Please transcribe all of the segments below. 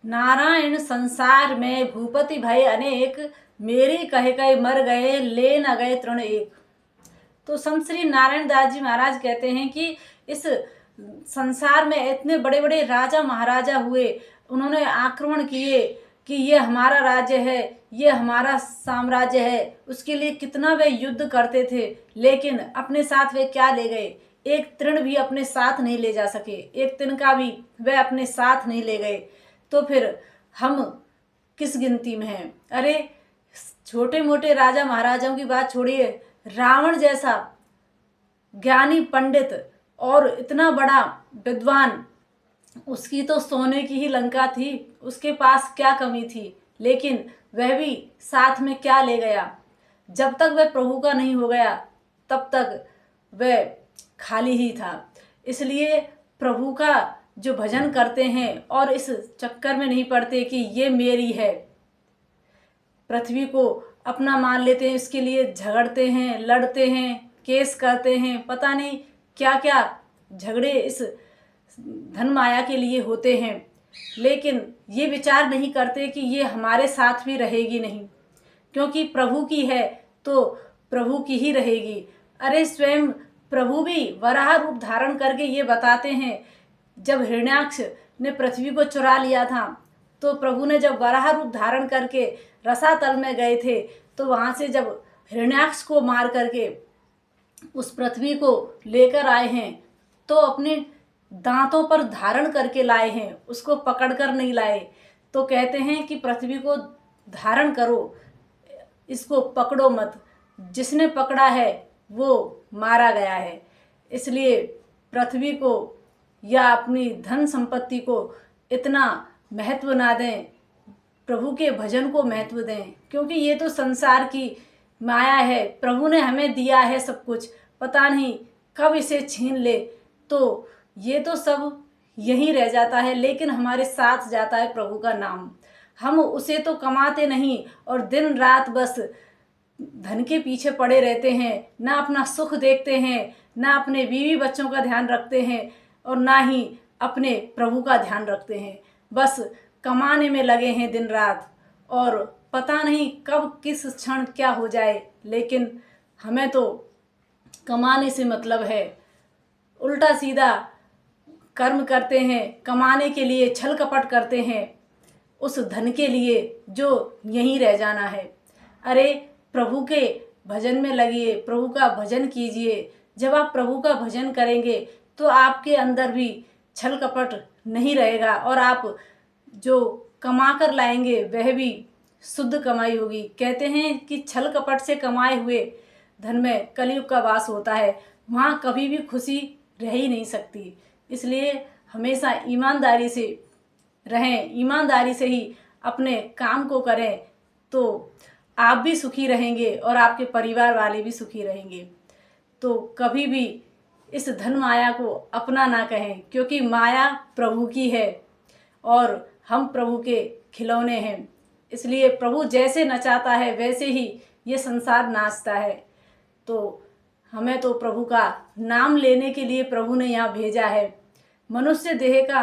नारायण संसार में भूपति भय अनेक, मेरी कहे कहे मर गए ले न गए तृण एक। तो संत श्री नारायण दास जी महाराज कहते हैं कि इस संसार में इतने बड़े बड़े राजा महाराजा हुए, उन्होंने आक्रमण किए कि ये हमारा राज्य है, ये हमारा साम्राज्य है, उसके लिए कितना वे युद्ध करते थे, लेकिन अपने साथ वे क्या ले गए? एक तृण भी अपने साथ नहीं ले जा सके, एक तिनका भी वे अपने साथ नहीं ले गए। तो फिर हम किस गिनती में हैं? अरे छोटे मोटे राजा महाराजाओं की बात छोड़िए, रावण जैसा ज्ञानी पंडित और इतना बड़ा विद्वान, उसकी तो सोने की ही लंका थी, उसके पास क्या कमी थी, लेकिन वह भी साथ में क्या ले गया? जब तक वह प्रभु का नहीं हो गया तब तक वह खाली ही था। इसलिए प्रभु का जो भजन करते हैं और इस चक्कर में नहीं पड़ते कि ये मेरी है, पृथ्वी को अपना मान लेते हैं, इसके लिए झगड़ते हैं, लड़ते हैं, केस करते हैं, पता नहीं क्या क्या झगड़े इस धन माया के लिए होते हैं, लेकिन ये विचार नहीं करते कि ये हमारे साथ भी रहेगी नहीं, क्योंकि प्रभु की है तो प्रभु की ही रहेगी। अरे स्वयं प्रभु भी वराह रूप धारण करके ये बताते हैं, जब हिरण्याक्ष ने पृथ्वी को चुरा लिया था तो प्रभु ने जब वराह रूप धारण करके रसातल में गए थे, तो वहाँ से जब हिरण्याक्ष को मार करके उस पृथ्वी को लेकर आए हैं तो अपने दांतों पर धारण करके लाए हैं, उसको पकड़कर नहीं लाए। तो कहते हैं कि पृथ्वी को धारण करो, इसको पकड़ो मत, जिसने पकड़ा है वो मारा गया है। इसलिए पृथ्वी को या अपनी धन संपत्ति को इतना महत्व ना दें, प्रभु के भजन को महत्व दें, क्योंकि ये तो संसार की माया है, प्रभु ने हमें दिया है सब कुछ, पता नहीं कब इसे छीन ले तो ये तो सब यहीं रह जाता है, लेकिन हमारे साथ जाता है प्रभु का नाम। हम उसे तो कमाते नहीं और दिन रात बस धन के पीछे पड़े रहते हैं, ना अपना सुख देखते हैं, ना अपने बीवी बच्चों का ध्यान रखते हैं और ना ही अपने प्रभु का ध्यान रखते हैं। बस कमाने में लगे हैं दिन रात और पता नहीं कब किस क्षण क्या हो जाए, लेकिन हमें तो कमाने से मतलब है। उल्टा सीधा कर्म करते हैं, कमाने के लिए छल कपट करते हैं, उस धन के लिए जो यहीं रह जाना है। अरे प्रभु के भजन में लगिए, प्रभु का भजन कीजिए। जब आप प्रभु का भजन करेंगे तो आपके अंदर भी छल कपट नहीं रहेगा और आप जो कमा कर लाएंगे वह भी शुद्ध कमाई होगी। कहते हैं कि छल कपट से कमाए हुए धन में कलयुग का वास होता है, वहाँ कभी भी खुशी रह ही नहीं सकती। इसलिए हमेशा ईमानदारी से रहें, ईमानदारी से ही अपने काम को करें तो आप भी सुखी रहेंगे और आपके परिवार वाले भी सुखी रहेंगे। तो कभी भी इस धन माया को अपना ना कहें, क्योंकि माया प्रभु की है और हम प्रभु के खिलौने हैं। इसलिए प्रभु जैसे नचाता है वैसे ही ये संसार नाचता है। तो हमें तो प्रभु का नाम लेने के लिए प्रभु ने यहाँ भेजा है। मनुष्य देह का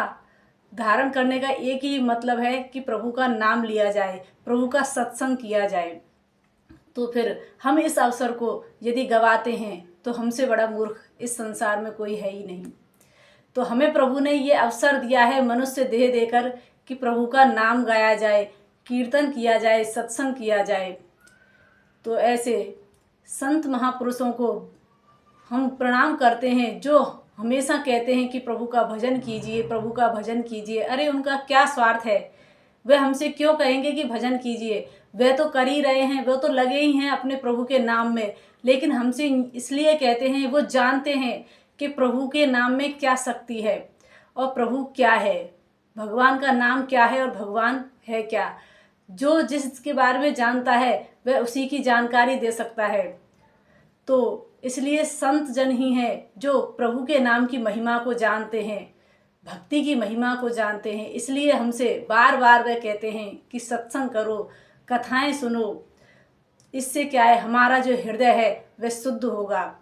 धारण करने का एक ही मतलब है कि प्रभु का नाम लिया जाए, प्रभु का सत्संग किया जाए। तो फिर हम इस अवसर को यदि गवाते हैं तो हमसे बड़ा मूर्ख इस संसार में कोई है ही नहीं। तो हमें प्रभु ने ये अवसर दिया है मनुष्य देह देकर कि प्रभु का नाम गाया जाए, कीर्तन किया जाए, सत्संग किया जाए। तो ऐसे संत महापुरुषों को हम प्रणाम करते हैं जो हमेशा कहते हैं कि प्रभु का भजन कीजिए, प्रभु का भजन कीजिए। अरे उनका क्या स्वार्थ है? वे हमसे क्यों कहेंगे कि भजन कीजिए? वे तो कर ही रहे हैं, वे तो लगे ही हैं अपने प्रभु के नाम में, लेकिन हमसे इसलिए कहते हैं, वो जानते हैं कि प्रभु के नाम में क्या शक्ति है और प्रभु क्या है, भगवान का नाम क्या है और भगवान है क्या। जो जिसके बारे में जानता है वह उसी की जानकारी दे सकता है। तो इसलिए संत जन ही हैं जो प्रभु के नाम की महिमा को जानते हैं, भक्ति की महिमा को जानते हैं। इसलिए हमसे बार बार वह कहते हैं कि सत्संग करो, कथाएं सुनो। इससे क्या है, हमारा जो हृदय है वह शुद्ध होगा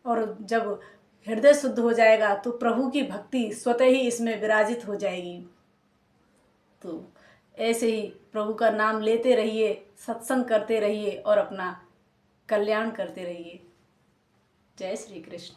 और जब हृदय शुद्ध हो जाएगा तो प्रभु की भक्ति स्वतः ही इसमें विराजित हो जाएगी। तो ऐसे ही प्रभु का नाम लेते रहिए, सत्संग करते रहिए और अपना कल्याण करते रहिए। जय श्री कृष्ण।